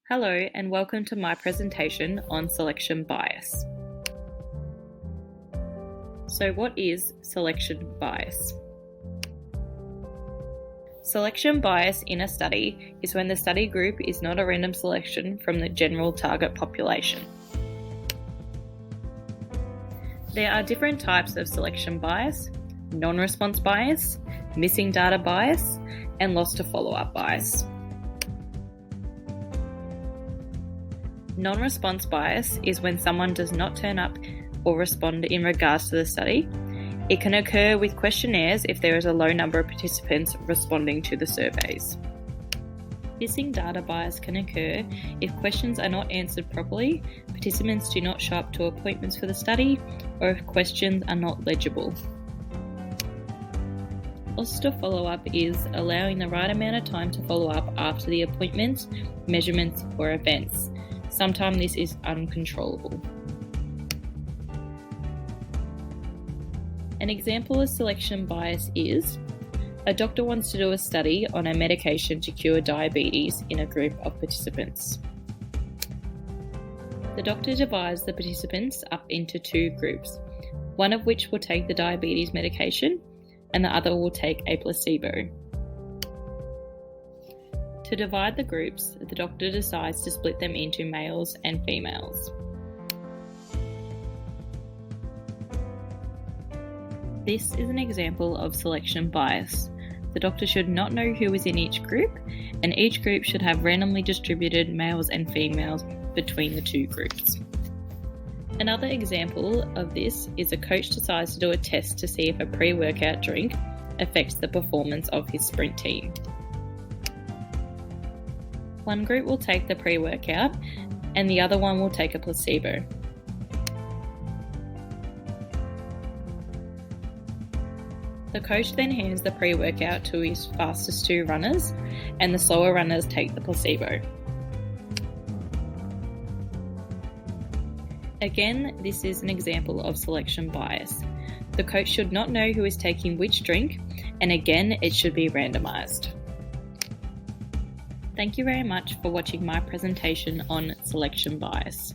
Hello and welcome to my presentation on selection bias. So what is selection bias? Selection bias in a study is when the study group is not a random selection from the general target population. There are different types of selection bias: non-response bias, missing data bias, and loss to follow-up bias. Non-response bias is when someone does not turn up or respond in regards to the study. It can occur with questionnaires if there is a low number of participants responding to the surveys. Missing data bias can occur if questions are not answered properly, participants do not show up to appointments for the study, or if questions are not legible. Loss to follow-up is allowing the right amount of time to follow up after the appointments, measurements, or events. Sometimes this is uncontrollable. An example of selection bias is: a doctor wants to do a study on a medication to cure diabetes in a group of participants. The doctor divides the participants up into two groups, one of which will take the diabetes medication and the other will take a placebo. To divide the groups, the doctor decides to split them into males and females. This is an example of selection bias. The doctor should not know who is in each group, and each group should have randomly distributed males and females between the two groups. Another example of this is a coach decides to do a test to see if a pre-workout drink affects the performance of his sprint team. One group will take the pre-workout and the other one will take a placebo. The coach then hands the pre-workout to his fastest two runners and the slower runners take the placebo. Again, this is an example of selection bias. The coach should not know who is taking which drink, and again, it should be randomized. Thank you very much for watching my presentation on selection bias.